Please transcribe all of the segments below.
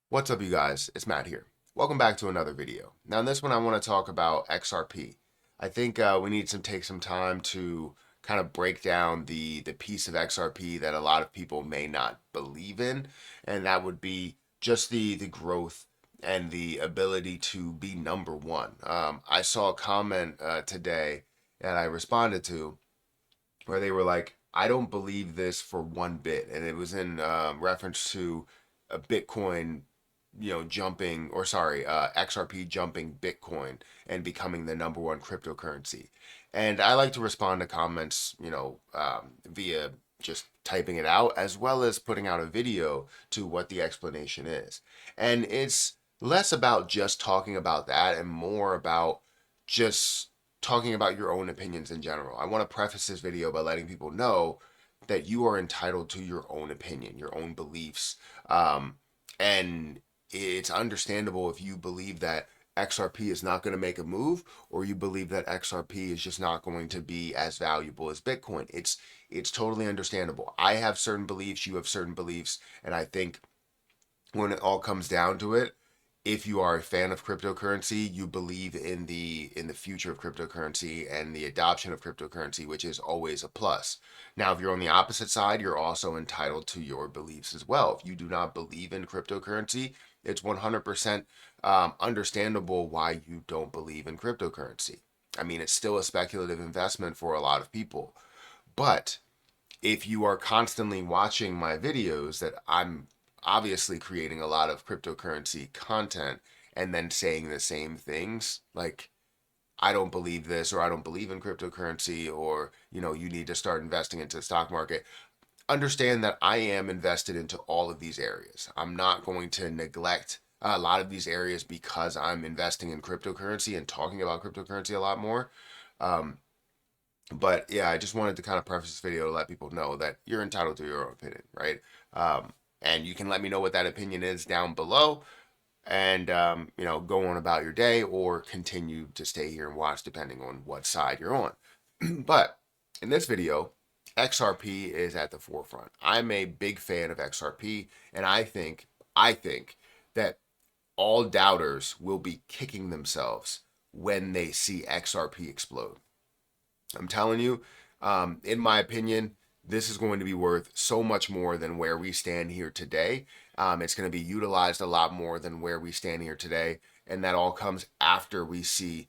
What's up, you guys? It's Matt here. Welcome back to another video. Now, in this one, I want to talk about XRP. I think we need to take some time to kind of break down the piece of XRP that a lot of people may not believe in, and that would be just the growth and the ability to be number one. I saw a comment today that I responded to where they were like, "I don't believe this for one bit," and it was in reference to a Bitcoin, jumping, or sorry, XRP jumping Bitcoin and becoming the number one cryptocurrency. And I like to respond to comments, via just typing it out as well as putting out a video to what the explanation is. And it's less about just talking about that and more about just talking about your own opinions in general. I want to preface this video by letting people know that you are entitled to your own opinion, your own beliefs. And it's understandable if you believe that XRP is not going to make a move, or you believe that XRP is just not going to be as valuable as Bitcoin. It's totally understandable. I have certain beliefs, you have certain beliefs, and I think when it all comes down to it, if you are a fan of cryptocurrency, you believe in the future of cryptocurrency and the adoption of cryptocurrency, which is always a plus. Now, if you're on the opposite side, you're also entitled to your beliefs as well. If you do not believe in cryptocurrency, it's 100% understandable why you don't believe in cryptocurrency. I mean, it's still a speculative investment for a lot of people. But if you are constantly watching my videos, that I'm obviously creating a lot of cryptocurrency content and then saying the same things, like, I don't believe this, or I don't believe in cryptocurrency, or you need to start investing into the stock market. Understand that I am invested into all of these areas. I'm not going to neglect a lot of these areas because I'm investing in cryptocurrency and talking about cryptocurrency a lot more. um, but yeah, I just wanted to kind of preface this video to let people know that you're entitled to your own opinion, right? And you can let me know what that opinion is down below, and go on about your day, or continue to stay here and watch depending on what side you're on. But in this video, XRP is at the forefront. I'm a big fan of XRP, and I think that all doubters will be kicking themselves when they see XRP explode. I'm telling you, in my opinion, this is going to be worth so much more than where we stand here today. It's going to be utilized a lot more than where we stand here today, and that all comes after we see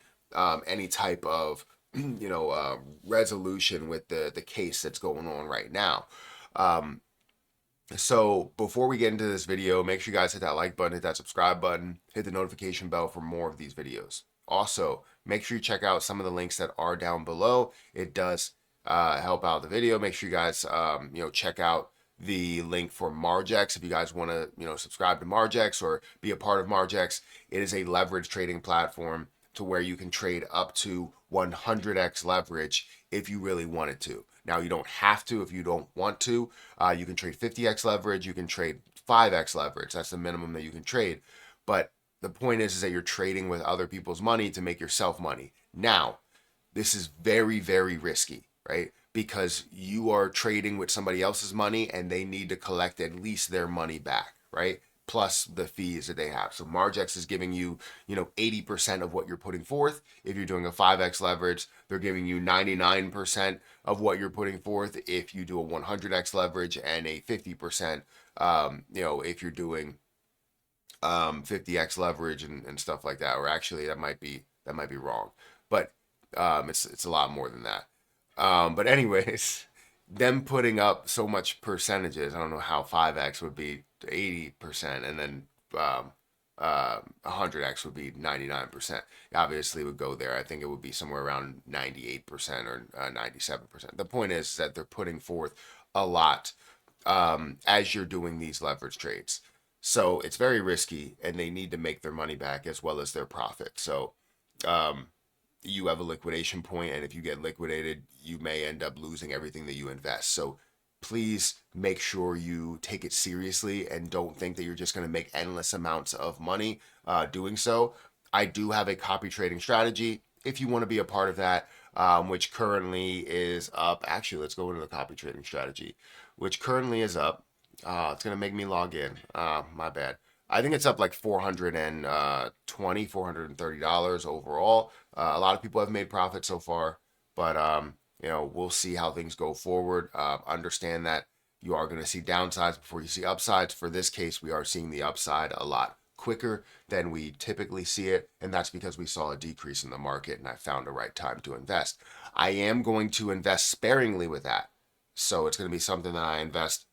any type of resolution with the case that's going on right now. Um, so before we get into this video, make sure you guys hit that like button, hit that subscribe button, hit the notification bell for more of these videos. Also, make sure you check out some of the links that are down below. It does help out the video. Make sure you guys check out the link for Margex if you guys want to subscribe to Margex or be a part of Margex. It is a leverage trading platform to where you can trade up to 100x leverage if you really wanted to. Now, you don't have to if you don't want to. You can trade 50x leverage, you can trade 5x leverage. That's the minimum that you can trade. But the point is that you're trading with other people's money to make yourself money. Now, this is very, very risky, right? Because you are trading with somebody else's money and they need to collect at least their money back, right? Plus the fees that they have. So Margex is giving you, 80% of what you're putting forth. If you're doing a 5x leverage, they're giving you 99% of what you're putting forth. If you do a 100x leverage, and a 50%, if you're doing 50x leverage and stuff like that. Or actually, that might be wrong, but it's a lot more than that. But anyways, them putting up so much percentages, I don't know how 5x would be 80%, and then 100x would be 99%. Obviously, it would go there. I think it would be somewhere around 98% or 97%. The point is that they're putting forth a lot as you're doing these leverage trades. So it's very risky, and they need to make their money back as well as their profit. So um, you have a liquidation point, and if you get liquidated, you may end up losing everything that you invest. So please make sure you take it seriously and don't think that you're just going to make endless amounts of money doing so. I do have a copy trading strategy if you want to be a part of that, which currently is up. Actually, let's go into the copy trading strategy, which currently is up. It's going to make me log in. My bad. I think it's up like $430 overall. A lot of people have made profit so far, but we'll see how things go forward. Understand that you are going to see downsides before you see upsides. For this case, we are seeing the upside a lot quicker than we typically see it, and that's because we saw a decrease in the market, and I found the right time to invest. I am going to invest sparingly with that, so it's going to be something that I invest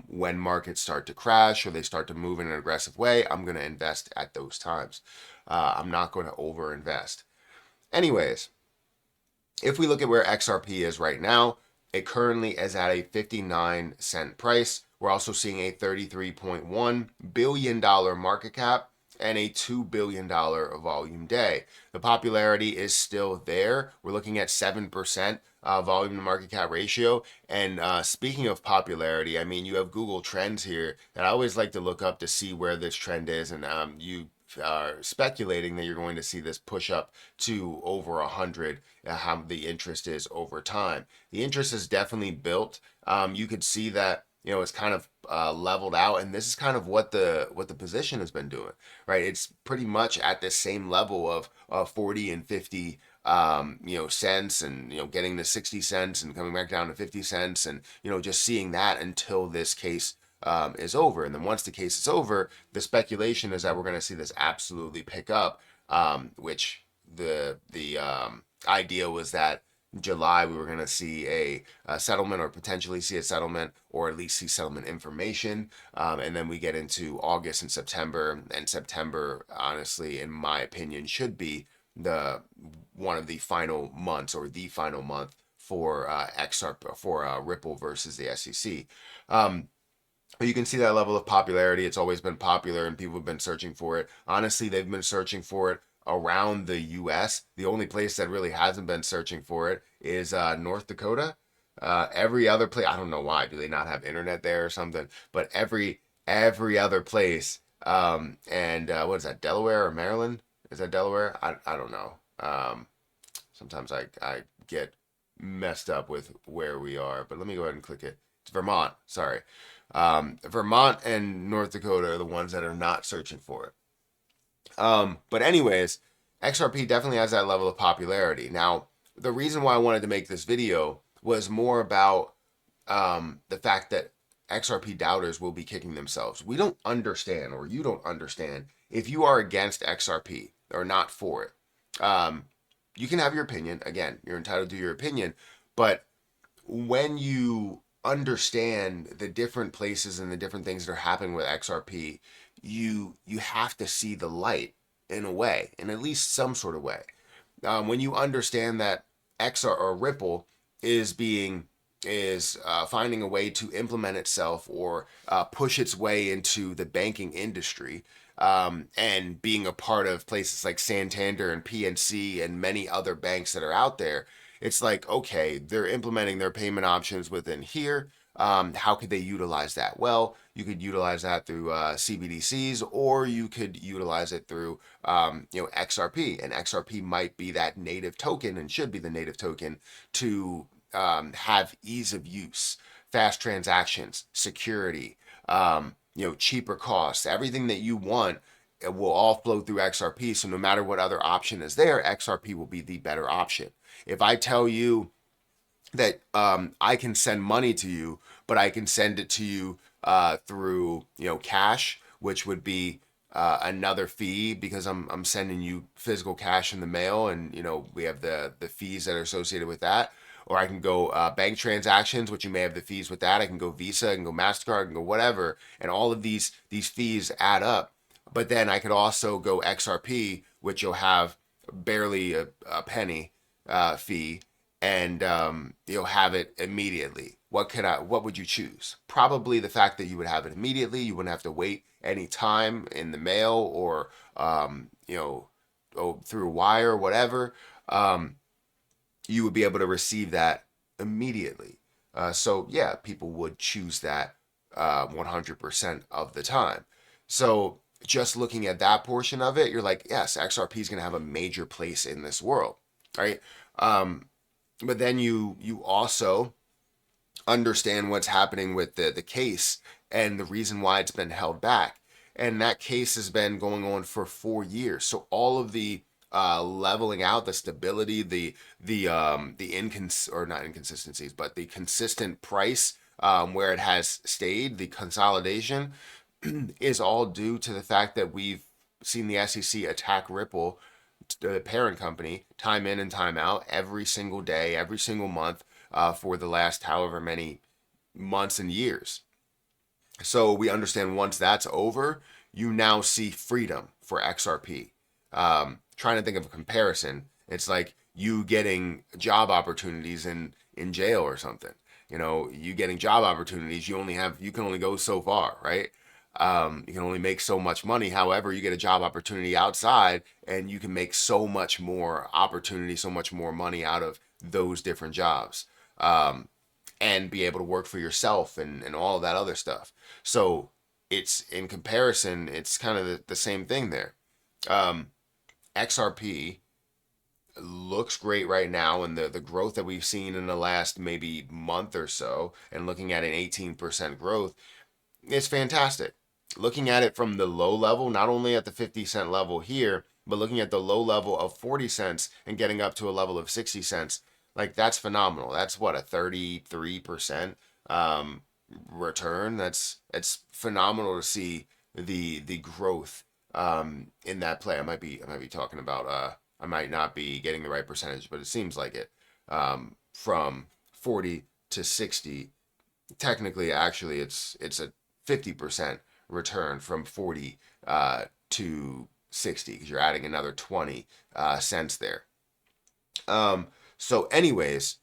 when markets start to crash or they start to move in an aggressive way. I'm going to invest at those times. I'm not going to over invest. Anyways, if we look at where XRP is right now, it currently is at a 59-cent price. We're also seeing a $33.1 billion market cap and a $2 billion volume day. The popularity is still there. We're looking at 7% volume to market cap ratio. And speaking of popularity, I mean, you have Google Trends here that I always like to look up to see where this trend is. And you are speculating that you're going to see this push up to over 100, how the interest is over time. The interest is definitely built. You could see that it's kind of leveled out, and this is kind of what the position has been doing, right? It's pretty much at the same level of 40 and 50 cents, and getting to 60 cents and coming back down to 50 cents, and just seeing that until this case is over. And then once the case is over, the speculation is that we're going to see this absolutely pick up, which the idea was that July we were going to see a settlement, or potentially see a settlement, or at least see settlement information, and then we get into August and September. And September, honestly, in my opinion, should be one of the final months, or the final month for XRP, for Ripple versus the SEC. You can see that level of popularity. It's always been popular, and people have been searching for it. Honestly, they've been searching for it around the U.S. The only place that really hasn't been searching for it is North Dakota. Every other place, I don't know why. Do they not have internet there or something? But every other place, and what is that, Delaware or Maryland? Is that Delaware? I don't know. Sometimes I get messed up with where we are, but let me go ahead and click it. It's Vermont, sorry. Vermont and North Dakota are the ones that are not searching for it. But anyways, XRP definitely has that level of popularity. Now, the reason why I wanted to make this video was more about the fact that XRP doubters will be kicking themselves. We don't understand, or you don't understand, if you are against XRP or not for it. You can have your opinion. Again, you're entitled to your opinion. But when you understand the different places and the different things that are happening with XRP, you have to see the light in a way, in at least some sort of way. When you understand that XR or Ripple is finding a way to implement itself, or push its way into the banking industry, and being a part of places like Santander and PNC and many other banks that are out there, it's like, okay, they're implementing their payment options within here. How could they utilize that? Well, you could utilize that through CBDCs, or you could utilize it through XRP, and XRP might be that native token, and should be the native token, to have ease of use, fast transactions, security, cheaper costs, everything that you want. It will all flow through XRP. So no matter what other option is there, XRP will be the better option. If I tell you that I can send money to you, but I can send it to you through cash, which would be another fee, because I'm sending you physical cash in the mail, and we have the fees that are associated with that. Or I can go bank transactions, which you may have the fees with that. I can go Visa, I can go MasterCard, I can go whatever, and all of these fees add up. But then I could also go XRP, which you'll have barely a penny fee, and you'll have it immediately. What would you choose? Probably the fact that you would have it immediately. You wouldn't have to wait any time in the mail, or through a wire or whatever. You would be able to receive that immediately. So yeah, people would choose that 100% of the time. So just looking at that portion of it, you're like, yes, XRP is going to have a major place in this world, right? But then you also understand what's happening with the case, and the reason why it's been held back. and that case has been going on for 4 years. So all of the leveling out, the stability, or not inconsistencies, but the consistent price where it has stayed, the consolidation is all due to the fact that we've seen the SEC attack Ripple, the parent company, time in and time out, every single day, every single month, for the last however many months and years. So we understand once that's over, you now see freedom for XRP. Trying to think of a comparison, it's like you getting job opportunities in jail or something. You know, you getting job opportunities, you can only go so far, right? You can only make so much money. However, you get a job opportunity outside and you can make so much more opportunity, so much more money out of those different jobs. And be able to work for yourself and all of that other stuff. So it's in comparison, it's kind of the same thing there. XRP looks great right now, and the growth that we've seen in the last maybe month or so, and looking at an 18% growth, is fantastic. Looking at it from the low level, not only at the 50-cent level here, but looking at the low level of 40 cents and getting up to a level of 60 cents, like that's phenomenal. That's what, a 33% return. It's phenomenal to see the growth in that play. I might be talking about I might not be getting the right percentage, but it seems like it. From 40 to 60, technically, actually, it's a 50% return from 40 to 60 because you're adding another 20 cents there. So, anyways,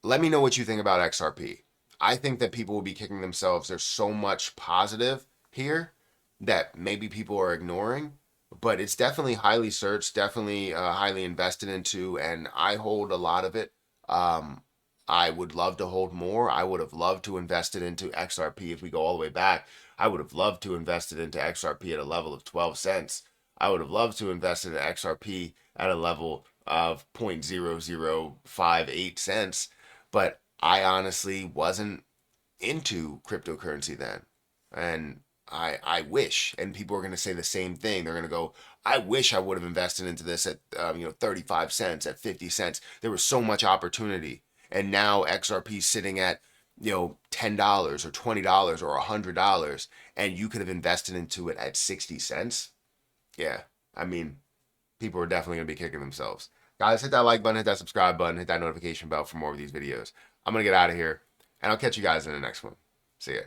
let me know what you think about XRP. I think that people will be kicking themselves. There's so much positive here that maybe people are ignoring, but it's definitely highly searched, definitely highly invested into, and I hold a lot of it. I would love to hold more. I would have loved to invest it into XRP if we go all the way back. I would have loved to invest it into XRP at a level of 12 cents. I would have loved to invest in XRP at a level of 0.0058 cents, but I honestly wasn't into cryptocurrency then. And I wish, and people are going to say the same thing. They're going to go, I wish I would have invested into this at 35 cents, at 50 cents. There was so much opportunity. And now XRP is sitting at $10 or $20 or $100, and you could have invested into it at 60 cents. Yeah, I mean, people are definitely going to be kicking themselves. Guys, hit that like button, hit that subscribe button, hit that notification bell for more of these videos. I'm going to get out of here, and I'll catch you guys in the next one. See ya.